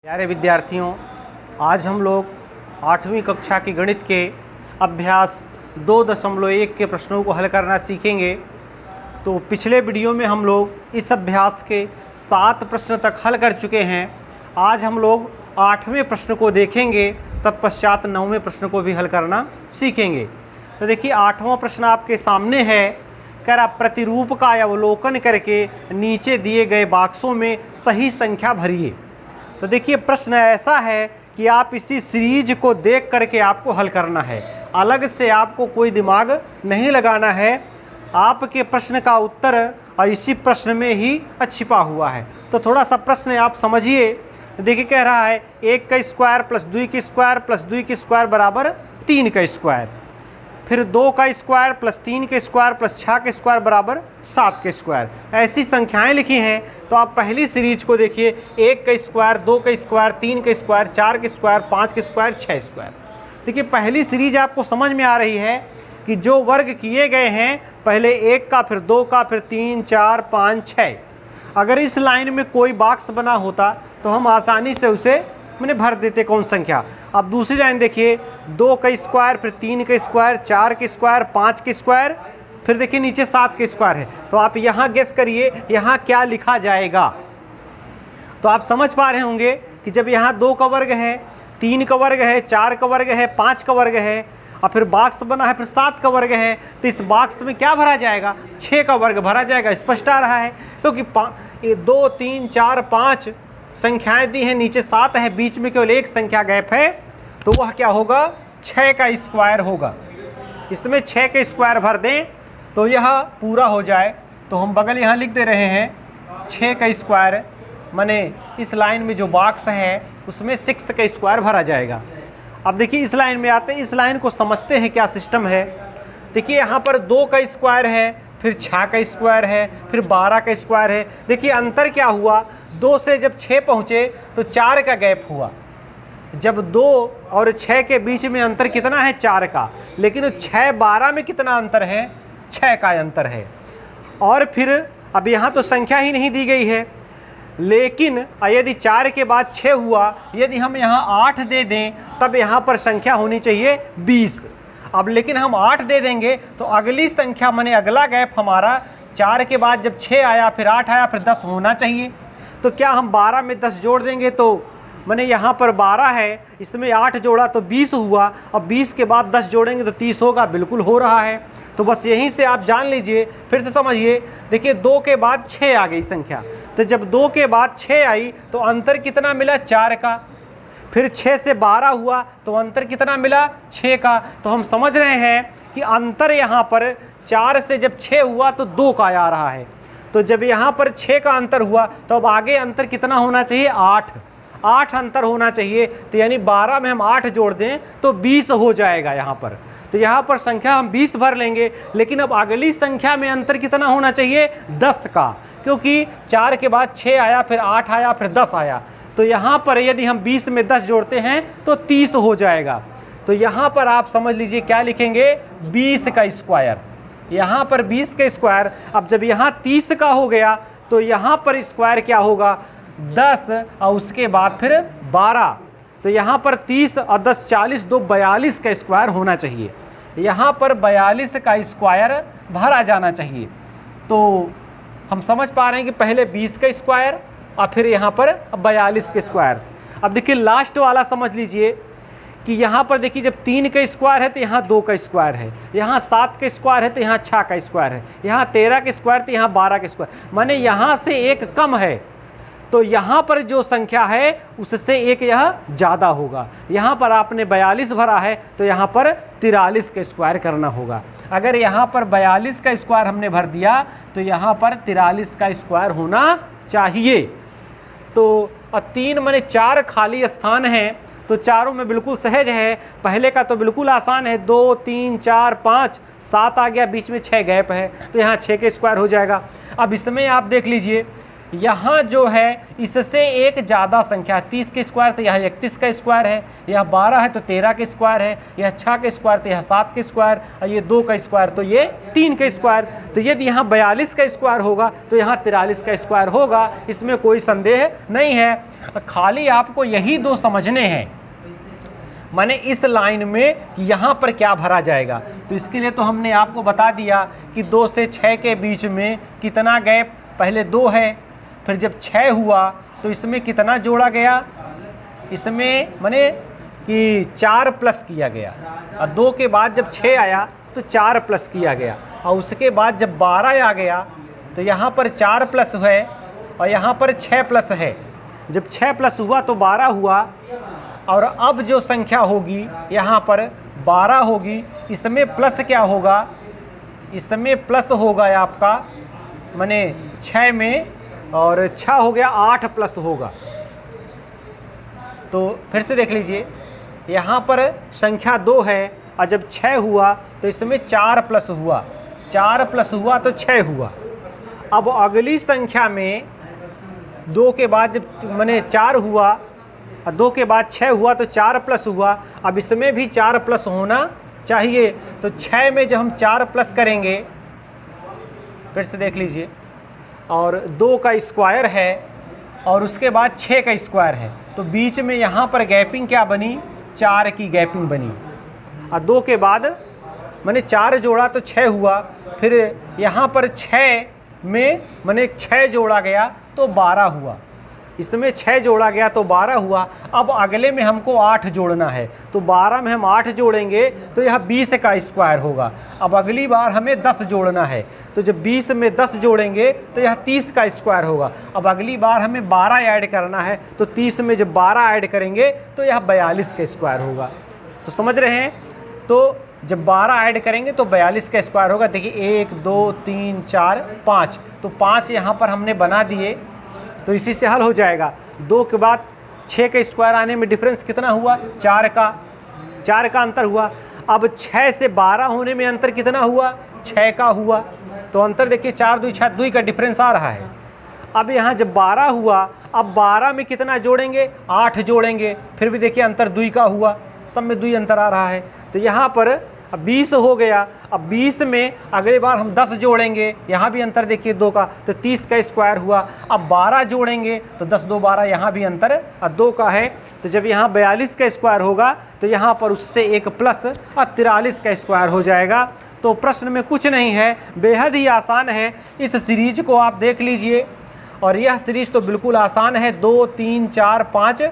प्यारे विद्यार्थियों, आज हम लोग 8वीं कक्षा की गणित के अभ्यास 2.1 के प्रश्नों को हल करना सीखेंगे। तो पिछले वीडियो में हम लोग इस अभ्यास के 7 प्रश्न तक हल कर चुके हैं। आज हम लोग 8वें प्रश्न को देखेंगे, तत्पश्चात 9वें प्रश्न को भी हल करना सीखेंगे। तो देखिए 8वां प्रश्न आपके सामने है। कह रहा प्रतिरूप का अवलोकन करके नीचे दिए गए बॉक्सों में सही संख्या भरिए। तो देखिए प्रश्न ऐसा है कि आप इसी सीरीज को देख करके आपको हल करना है, अलग से आपको कोई दिमाग नहीं लगाना है। आपके प्रश्न का उत्तर और इसी प्रश्न में ही छिपा हुआ है। तो थोड़ा सा प्रश्न आप समझिए। देखिए कह रहा है 1 का स्क्वायर प्लस 2 का स्क्वायर प्लस 2 का स्क्वायर बराबर 3 का स्क्वायर, फिर 2 का स्क्वायर प्लस 3 का स्क्वायर प्लस 6 का स्क्वायर बराबर 7 का स्क्वायर। ऐसी संख्याएं लिखी हैं। तो आप पहली सीरीज को देखिए, 1 का स्क्वायर, 2 का स्क्वायर, 3 का स्क्वायर, 4 का स्क्वायर, 5 का स्क्वायर, 6 स्क्वायर। देखिए पहली सीरीज आपको समझ में आ रही है कि जो वर्ग किए गए हैं, पहले 1 का, फिर 2 का, फिर 3, 4, 5, 6। अगर इस लाइन में कोई बॉक्स बना होता तो हम आसानी से उसे भर देते कौन संख्या। अब दूसरी लाइन देखिए, 2 का स्क्वायर, फिर 3 का स्क्वायर, 4 का स्क्वायर, 5 का स्क्वायर, फिर देखिए नीचे 7 का स्क्वायर है। तो आप यहाँ गेस करिए यहाँ क्या लिखा जाएगा। तो आप समझ पा रहे होंगे कि जब यहाँ 2 का वर्ग है, 3 का वर्ग है, 4 का वर्ग है, 5 का वर्ग है और फिर बॉक्स बना है, फिर 7 का वर्ग है, तो इस बॉक्स में क्या भरा जाएगा? 6 का वर्ग भरा जाएगा। स्पष्ट आ रहा है क्योंकि 2, 3, 4, 5 संख्याएं दी हैं, नीचे 7 है, बीच में केवल एक संख्या गैप है, तो वह क्या होगा? 6 का स्क्वायर होगा। इसमें 6 के स्क्वायर भर दें तो यह पूरा हो जाए। तो हम बगल यहाँ लिख दे रहे हैं 6 का स्क्वायर, माने इस लाइन में जो बॉक्स है उसमें 6 का स्क्वायर भरा जाएगा। अब देखिए इस लाइन में आते हैं, इस लाइन को समझते हैं क्या सिस्टम है। देखिए यहाँ पर 2 का स्क्वायर है, फिर 6 का स्क्वायर है, फिर 12 का स्क्वायर है। देखिए अंतर क्या हुआ? 2 से जब 6 पहुँचे तो 4 का गैप हुआ। जब 2 और 6 के बीच में अंतर कितना है? 4 का। लेकिन 6, 12 में कितना अंतर है? 6 का अंतर है। और फिर अब यहाँ तो संख्या ही नहीं दी गई है, लेकिन यदि 4 के बाद 6 हुआ, यदि हम यहाँ 8 दे दें तब यहाँ पर संख्या होनी चाहिए 20। अब लेकिन हम 8 दे देंगे तो अगली संख्या माने अगला गैप हमारा 4 के बाद जब 6 आया, फिर 8 आया, फिर 10 होना चाहिए। तो क्या हम 12 में 10 जोड़ देंगे तो माने यहाँ पर 12 है, इसमें 8 जोड़ा तो 20 हुआ। अब 20 के बाद 10 जोड़ेंगे तो 30 होगा। बिल्कुल हो रहा है। तो बस यहीं से आप जान लीजिए, फिर से समझिए। देखिए 2 के बाद 6 आ गई संख्या, तो जब 2 के बाद 6 आई तो अंतर कितना मिला? 4 का। फिर 6 से 12 हुआ तो अंतर कितना मिला? 6 का। तो हम समझ रहे हैं कि अंतर यहाँ पर 4 से जब 6 हुआ तो 2 का आ रहा है। तो जब यहाँ पर 6 का अंतर हुआ तो अब आगे अंतर कितना होना चाहिए? 8 अंतर होना चाहिए। तो यानी 12 में हम 8 जोड़ दें तो 20 हो जाएगा यहाँ पर। तो यहाँ पर संख्या हम 20 भर लेंगे, लेकिन अब अगली संख्या में अंतर कितना होना चाहिए? 10 का, क्योंकि 4 के बाद 6 आया, फिर 8 आया, फिर 10 आया। तो यहाँ पर यदि हम 20 में 10 जोड़ते हैं तो 30 हो जाएगा। तो यहाँ पर आप समझ लीजिए क्या लिखेंगे? 20 का स्क्वायर। यहाँ पर 20 का स्क्वायर। अब जब यहाँ 30 का हो गया तो यहाँ पर स्क्वायर क्या होगा? 10 और उसके बाद फिर 12। तो यहाँ पर 30 और 10 40, 2 42 का स्क्वायर होना चाहिए। यहाँ पर 42 का स्क्वायर भरा जाना चाहिए। तो हम समझ पा रहे हैं कि पहले 20 का स्क्वायर और फिर यहाँ पर 42 के स्क्वायर। अब देखिए लास्ट वाला समझ लीजिए कि यहाँ पर देखिए जब 3 का स्क्वायर है तो यहाँ 2 का स्क्वायर है, यहाँ 7 का स्क्वायर है तो यहाँ 6 का स्क्वायर है, यहाँ 13 का स्क्वायर तो यहाँ 12 का स्क्वायर, माने यहाँ से एक कम है। तो यहाँ पर जो संख्या है उससे एक यह ज़्यादा होगा। यहाँ पर आपने 42 भरा है तो यहाँ पर 43 का स्क्वायर करना होगा। अगर यहाँ पर 42 का स्क्वायर हमने भर दिया तो यहाँ पर 43 का स्क्वायर होना चाहिए। तो 3 माने 4 खाली स्थान हैं, तो चारों में बिल्कुल सहज है। पहले का तो बिल्कुल आसान है, 2, 3, 4, 5, 7 आ गया, बीच में 6 गैप है, तो यहाँ 6 के स्क्वायर हो जाएगा। अब इसमें आप देख लीजिए यहाँ जो है इससे एक ज़्यादा संख्या 30 के स्क्वायर, तो यह 31 का स्क्वायर है, यह 12 है तो 13 के स्क्वायर है, यह 6 के स्क्वायर तो यह 7 के स्क्वायर, और ये 2 का स्क्वायर तो ये 3 के स्क्वायर। तो यदि यहाँ 42 का स्क्वायर होगा तो यहाँ 43 का स्क्वायर होगा, इसमें कोई संदेह नहीं है। खाली आपको यही दो समझने हैं, माने इस लाइन में यहाँ पर क्या भरा जाएगा। तो इसके लिए तो हमने आपको बता दिया कि 2 से 6 के बीच में कितना गैप, पहले 2 है, फिर जब 6 हुआ तो इसमें कितना जोड़ा गया, इसमें माने कि 4 प्लस किया गया, और 2 के बाद जब 6 आया तो 4 प्लस किया गया, और उसके बाद जब 12 आ गया तो यहाँ पर 4 प्लस है और यहाँ पर 6 प्लस है। जब 6 प्लस हुआ तो 12 हुआ, और अब जो संख्या होगी यहाँ पर 12 होगी, इसमें प्लस क्या होगा, इसमें प्लस होगा आपका माने 6 में, और 6 हो गया 8 प्लस होगा। तो फिर से देख लीजिए, यहाँ पर संख्या 2 है और जब 6 हुआ तो इसमें 4 प्लस हुआ, 4 प्लस हुआ तो 6 हुआ। अब अगली संख्या में 2 के बाद जब माने 4 हुआ और 2 के बाद 6 हुआ तो 4 प्लस हुआ, अब इसमें भी 4 प्लस होना चाहिए। तो 6 में जब हम 4 प्लस करेंगे, फिर से देख लीजिए, और 2 का स्क्वायर है और उसके बाद 6 का स्क्वायर है, तो बीच में यहाँ पर गैपिंग क्या बनी, 4 की गैपिंग बनी। और 2 के बाद मैंने 4 जोड़ा तो 6 हुआ, फिर यहाँ पर 6 में मैंने 6 जोड़ा गया तो 12 हुआ, इसमें 6 जोड़ा गया तो 12 हुआ। अब अगले में हमको 8 जोड़ना है, तो 12 में हम 8 जोड़ेंगे तो यह 20 का स्क्वायर होगा। अब अगली बार हमें 10 जोड़ना है, तो जब 20 में 10 जोड़ेंगे तो यह 30 का स्क्वायर होगा। अब अगली बार हमें 12 ऐड करना है, तो 30 में जब 12 ऐड करेंगे तो यह 42 का स्क्वायर होगा। तो समझ रहे हैं, तो जब 12 ऐड करेंगे तो 42 का स्क्वायर होगा। देखिए 1 2 3 4 5, तो 5 यहाँ पर हमने बना दिए, तो इसी से हल हो जाएगा। 2 के बाद 6 का स्क्वायर आने में डिफरेंस कितना हुआ, 4 का अंतर हुआ। अब 6 से 12 होने में अंतर कितना हुआ, 6 का हुआ, तो अंतर देखिए 4 2 6 2 का डिफरेंस आ रहा है। अब यहाँ जब 12 हुआ, अब 12 में कितना जोड़ेंगे, 8 जोड़ेंगे, फिर भी देखिए अंतर 2 का हुआ, सब में 2 अंतर आ रहा है। तो यहाँ पर अब 20 हो गया। अब 20 में अगली बार हम 10 जोड़ेंगे, यहाँ भी अंतर देखिए 2 का, तो 30 का स्क्वायर हुआ। अब 12 जोड़ेंगे तो 10 2 12, यहाँ भी अंतर 2 का है। तो जब यहाँ 42 का स्क्वायर होगा तो यहाँ पर उससे एक प्लस 43 का स्क्वायर हो जाएगा। तो प्रश्न में कुछ नहीं है, बेहद ही आसान है। इस सीरीज को आप देख लीजिए, और यह सीरीज तो बिल्कुल आसान है। 2 3 4 5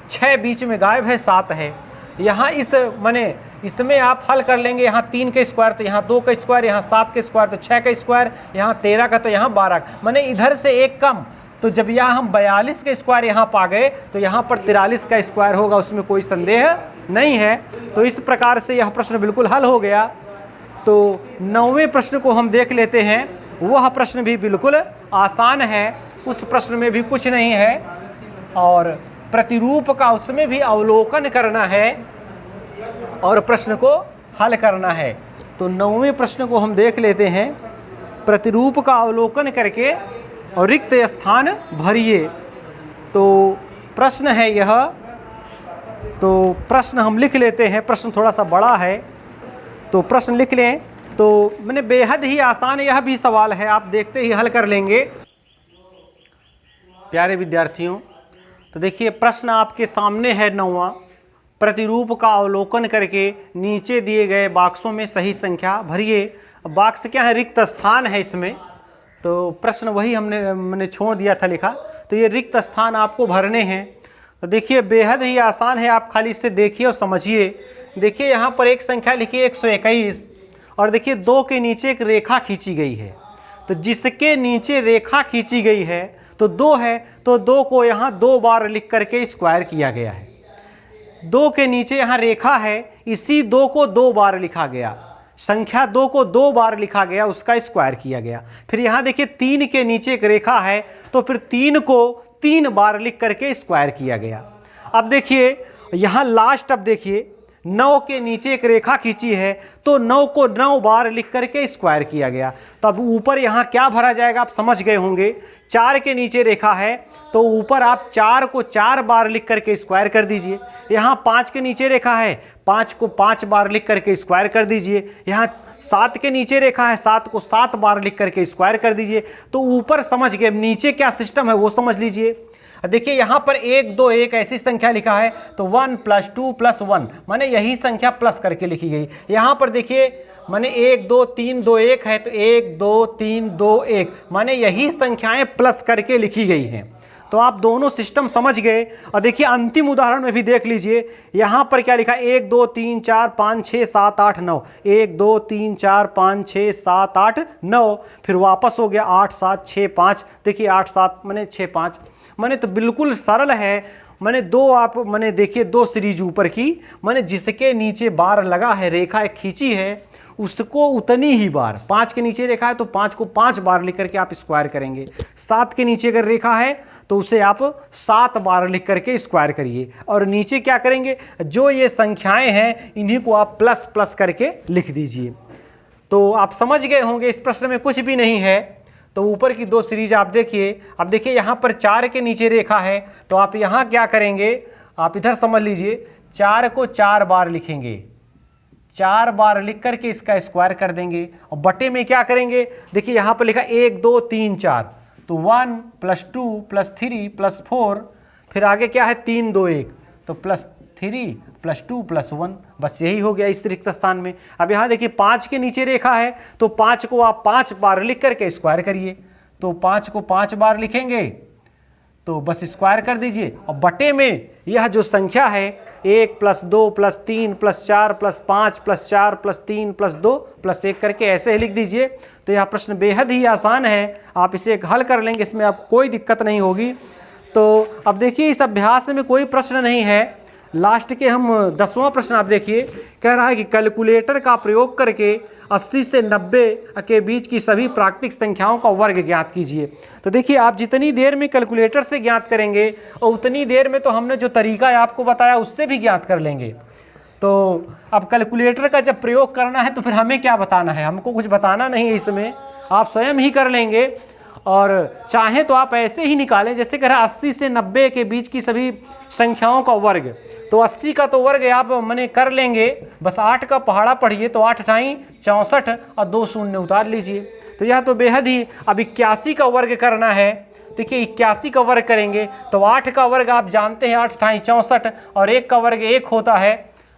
6 बीच में गायब है, 7 है। यहाँ इस माने इसमें आप हल कर लेंगे, यहाँ 3 का स्क्वायर तो यहाँ 2 का स्क्वायर, यहाँ 7 का स्क्वायर तो 6 का स्क्वायर, यहाँ 13 का तो यहाँ 12 का, माने इधर से एक कम। तो जब यहाँ हम 42 का स्क्वायर यहाँ पा गए तो यहाँ पर 43 का स्क्वायर होगा, उसमें कोई संदेह नहीं है। तो इस प्रकार से यह प्रश्न बिल्कुल हल हो गया। तो 9वें प्रश्न को हम देख लेते हैं। वह प्रश्न भी बिल्कुल आसान है, उस प्रश्न में भी कुछ नहीं है, और प्रतिरूप का उसमें भी अवलोकन करना है और प्रश्न को हल करना है। तो 9वें प्रश्न को हम देख लेते हैं। प्रतिरूप का अवलोकन करके और रिक्त स्थान भरिए। तो प्रश्न है यह, तो प्रश्न हम लिख लेते हैं। प्रश्न थोड़ा सा बड़ा है, तो प्रश्न लिख लें। तो मैंने बेहद ही आसान यह भी सवाल है, आप देखते ही हल कर लेंगे। प्यारे विद्यार्थियों, तो देखिए प्रश्न आपके सामने है 9वां। प्रतिरूप का अवलोकन करके नीचे दिए गए बॉक्सों में सही संख्या भरिए। बॉक्स क्या है, रिक्त स्थान है इसमें। तो प्रश्न वही मैंने छोड़ दिया था लिखा, तो ये रिक्त स्थान आपको भरने हैं। तो देखिए बेहद ही आसान है, आप खाली इससे देखिए और समझिए। देखिए यहाँ पर एक संख्या लिखी 121, और देखिए 2 के नीचे एक रेखा खींची गई है। तो जिसके नीचे रेखा खींची गई है तो 2 है, तो 2 को यहाँ 2 बार लिख करके स्क्वायर किया गया है। 2 के नीचे यहाँ रेखा है, इसी 2 को 2 बार लिखा गया, संख्या 2 को 2 बार लिखा गया, उसका स्क्वायर किया गया। फिर यहाँ देखिए 3 के नीचे एक रेखा है, तो फिर 3 को 3 बार लिख करके स्क्वायर किया गया। अब देखिए यहाँ लास्ट, अब देखिए 9 के नीचे एक रेखा खींची है तो 9 को 9 बार लिख करके स्क्वायर किया गया। तब ऊपर यहाँ क्या भरा जाएगा आप समझ गए होंगे। 4 के नीचे रेखा है तो ऊपर आप 4 को 4 बार लिख करके स्क्वायर कर दीजिए। यहाँ 5 के नीचे रेखा है, 5 को 5 बार लिख करके स्क्वायर कर दीजिए। यहाँ 7 के नीचे रेखा है, 7 को 7 बार लिख करके स्क्वायर कर दीजिए। तो ऊपर समझ गए, नीचे क्या सिस्टम है वो समझ लीजिए। देखिए यहाँ पर 1 2 1 ऐसी संख्या लिखा है तो 1 + 2 + 1 माने यही संख्या प्लस करके लिखी गई। यहाँ पर देखिए माने 1 2 3 2 1 है तो 1 2 3 2 1 माने यही संख्याएं प्लस करके लिखी गई हैं। तो आप दोनों सिस्टम समझ गए। और देखिए अंतिम उदाहरण में भी देख लीजिए, यहाँ पर क्या लिखा है 1 2 3 4 5 6 7 8 9 1 2 3 4 5 6 7 8 9 फिर वापस हो गया 8 7 6 5। देखिए 8 7 माने 6 5 माने तो बिल्कुल सरल है। माने दो आप माने देखिए 2 सीरीज ऊपर की माने जिसके नीचे बार लगा है, रेखा एक खींची है उसको उतनी ही बार, 5 के नीचे रेखा है तो 5 को 5 बार लिख करके आप स्क्वायर करेंगे। 7 के नीचे अगर रेखा है तो उसे आप 7 बार लिख करके स्क्वायर करिए। और नीचे क्या करेंगे, जो ये संख्याएं हैं इन्हीं को आप प्लस प्लस करके लिख दीजिए। तो आप समझ गए होंगे इस प्रश्न में कुछ भी नहीं है। तो ऊपर की 2 सीरीज आप देखिए। अब देखिए यहाँ पर 4 के नीचे रेखा है तो आप यहाँ क्या करेंगे, आप इधर समझ लीजिए 4 को 4 बार लिखेंगे, 4 बार लिख करके इसका स्क्वायर कर देंगे। और बटे में क्या करेंगे, देखिए यहाँ पर लिखा 1 2 3 4 तो 1 + 2 + 3 + 4 फिर आगे क्या है 3 2 1 तो +3 + 2 + 1 बस यही हो गया इस रिक्त स्थान में। अब यहाँ देखिए 5 के नीचे रेखा है तो 5 को आप 5 बार लिख करके स्क्वायर करिए। तो 5 को 5 बार लिखेंगे तो बस स्क्वायर कर दीजिए। और बटे में यह जो संख्या है 1 + 2 + 3 + 4 + 5 + 4 + 3 + 2 + 1 करके ऐसे ही लिख दीजिए। तो यह प्रश्न बेहद ही आसान है, आप इसे हल कर लेंगे, इसमें आपको कोई दिक्कत नहीं होगी। तो अब देखिए इस अभ्यास में कोई प्रश्न नहीं है। लास्ट के हम 10वां प्रश्न आप देखिए, कह रहा है कि कैलकुलेटर का प्रयोग करके 80 से 90 के बीच की सभी प्राकृतिक संख्याओं का वर्ग ज्ञात कीजिए। तो देखिए आप जितनी देर में कैलकुलेटर से ज्ञात करेंगे और उतनी देर में तो हमने जो तरीका आपको बताया उससे भी ज्ञात कर लेंगे। तो अब कैलकुलेटर का जब प्रयोग करना है तो फिर हमें क्या बताना है, हमको कुछ बताना नहीं है, इसमें आप स्वयं ही कर लेंगे। और चाहें तो आप ऐसे ही निकालें, जैसे कह रहा 80 से 90 के बीच की सभी संख्याओं का वर्ग। तो 80 का तो वर्ग आप मने कर लेंगे, बस 8 का पहाड़ा पढ़िए तो 8 × 64 और 2 शून्य उतार लीजिए। तो यह तो बेहद ही। अब 81 का वर्ग करना है, देखिए 81 का वर्ग करेंगे तो 8 का वर्ग आप जानते हैं 8 × 64 और 1 का वर्ग 1 होता है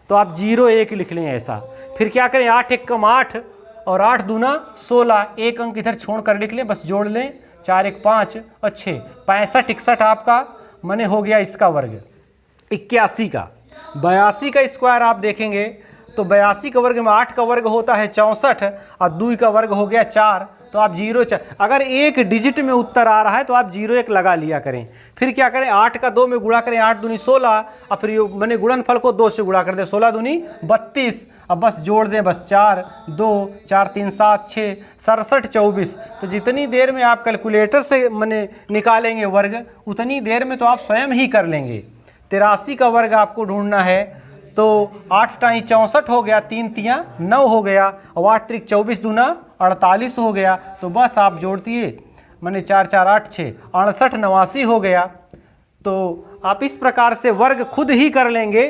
तो आप 0 1 लिख लें ऐसा। फिर क्या करें 8 × 1 = 8 और 8 दूना 16, 1 अंक इधर छोड़ कर लिख लें, बस जोड़ लें 4 1 5 और 6 65 61 आपका मने हो गया इसका वर्ग 81 का। 82 का स्क्वायर आप देखेंगे तो 82 का वर्ग में 8 का वर्ग होता है 64 और 2 का वर्ग हो गया 4 तो आप 0 4 अगर एक डिजिट में उत्तर आ रहा है तो आप 0 1 लगा लिया करें। फिर क्या करें 8 का 2 में गुणा करें, 8 दूनी 16 और फिर मैंने गुणनफल को 2 से गुणा कर दें, 16 दूनी 32। अब बस जोड़ दें, बस 4 2 4 3 7 6 67 24। तो जितनी देर में आप कैलकुलेटर से मैंने निकालेंगे वर्ग उतनी देर में तो आप स्वयं ही कर लेंगे। 83 का वर्ग आपको ढूंढना है तो 8 × 64 हो गया, 3 × 3 9 हो गया और 8 × 24 दूना 48 हो गया। तो बस आप जोड़ दिए मैंने 4 4 8 6 68 89 हो गया। तो आप इस प्रकार से वर्ग खुद ही कर लेंगे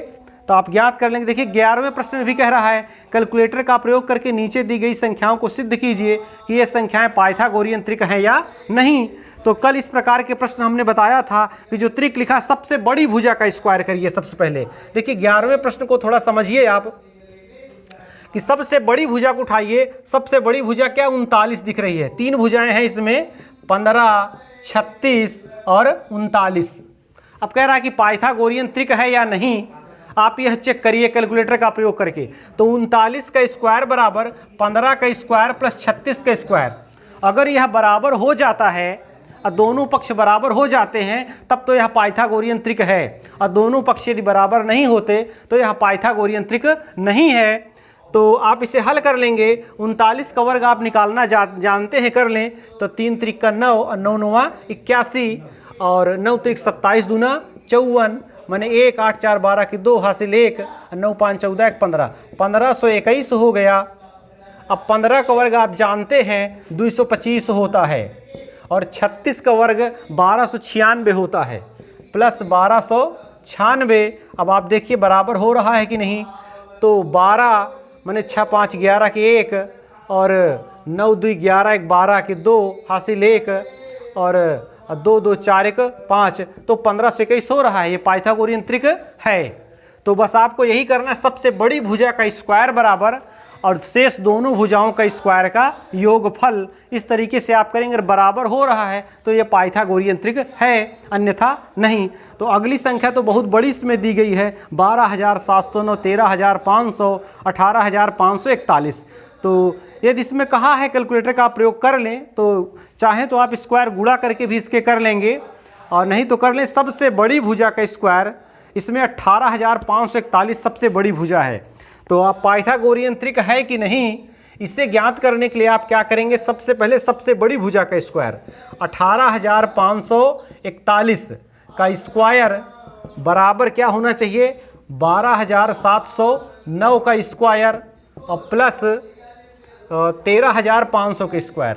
तो आप ज्ञात कर लेंगे। देखिए 11वें प्रश्न में भी कह रहा है कैलकुलेटर का प्रयोग करके नीचे दी गई संख्याओं को सिद्ध कीजिए कि ये संख्याएं पाइथागोरियन त्रिक हैं या नहीं। तो कल इस प्रकार के प्रश्न हमने बताया था कि जो त्रिक लिखा सबसे बड़ी भुजा का स्क्वायर करिए सबसे पहले। देखिए 11वें प्रश्न को थोड़ा समझिए आप कि सबसे बड़ी भुजा को उठाइए। सबसे बड़ी भुजा क्या 39 दिख रही है, 3 भुजाएं हैं इसमें 15 36 और 39। अब कह रहा है कि पाइथागोरियन त्रिक है या नहीं, आप यह चेक करिए कैलकुलेटर का प्रयोग करके। तो 39 का स्क्वायर बराबर 15 का स्क्वायर प्लस 36 का स्क्वायर। अगर यह बराबर हो जाता है और दोनों पक्ष बराबर हो जाते हैं तब तो यह पाइथागोरियन त्रिक है, और दोनों पक्ष यदि बराबर नहीं होते तो यह पाइथागोरियन त्रिक नहीं है। तो आप इसे हल कर लेंगे। 39 का वर्ग आप निकालना जानते हैं, कर लें तो 3 × 9 और 9 × 9 = 81 और 9 × 27 दूना 54 मैंने 1 8 4 12 की 2 हासिल 1, 9 5 14 1 15, 1521 हो गया। अब 15 का वर्ग आप जानते हैं 225 होता है और 36 का वर्ग 1296 होता है, प्लस 1296। अब आप देखिए बराबर हो रहा है कि नहीं। तो 12 मैंने 6 5 11 के 1 और 9 2 11 1 12 के 2 हासिल 1 और 2 2 4 1 5, तो 1521 हो रहा है। ये पाइथागोरियन त्रिक है। तो बस आपको यही करना है, सबसे बड़ी भुजा का स्क्वायर बराबर और शेष दोनों भुजाओं का स्क्वायर का योगफल। इस तरीके से आप करेंगे, बराबर हो रहा है तो ये पाइथागोरियन त्रिक है, अन्यथा नहीं। तो अगली संख्या तो बहुत बड़ी इसमें दी गई है, 12,709, 13,500, 18,541। तो यदि इसमें कहा है कैलकुलेटर का आप प्रयोग कर लें, तो चाहें तो आप स्क्वायर गुणा करके भी इसके कर लेंगे और नहीं तो कर लें सबसे बड़ी भुजा का स्क्वायर। इसमें 18,541 सबसे बड़ी भुजा है। तो आप पाइथागोरियन त्रिक है कि नहीं, इसे ज्ञात करने के लिए आप क्या करेंगे, सबसे पहले सबसे बड़ी भुजा का स्क्वायर 18,541 का स्क्वायर बराबर क्या होना चाहिए, 12,709 का स्क्वायर और प्लस 13,500 के स्क्वायर,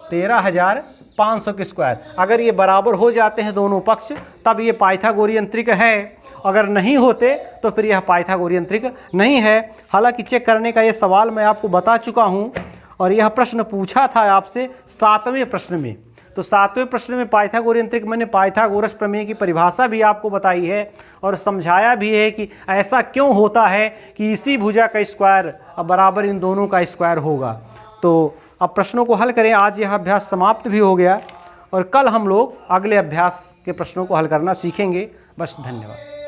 13,500 के स्क्वायर। अगर ये बराबर हो जाते हैं दोनों पक्ष, तब ये पाइथागोरियन त्रिक है। अगर नहीं होते तो फिर यह पाइथागोरियन त्रिक नहीं है। हालांकि चेक करने का ये सवाल मैं आपको बता चुका हूँ और यह प्रश्न पूछा था आपसे 7वें प्रश्न में। तो 7वें प्रश्न में पाइथागोरियन त्रिक मैंने पाइथागोरस प्रमेय की परिभाषा भी आपको बताई है और समझाया भी है कि ऐसा क्यों होता है कि इसी भुजा का स्क्वायर बराबर इन दोनों का स्क्वायर होगा। तो अब प्रश्नों को हल करें। आज यह अभ्यास समाप्त भी हो गया और कल हम लोग अगले अभ्यास के प्रश्नों को हल करना सीखेंगे। बस, धन्यवाद।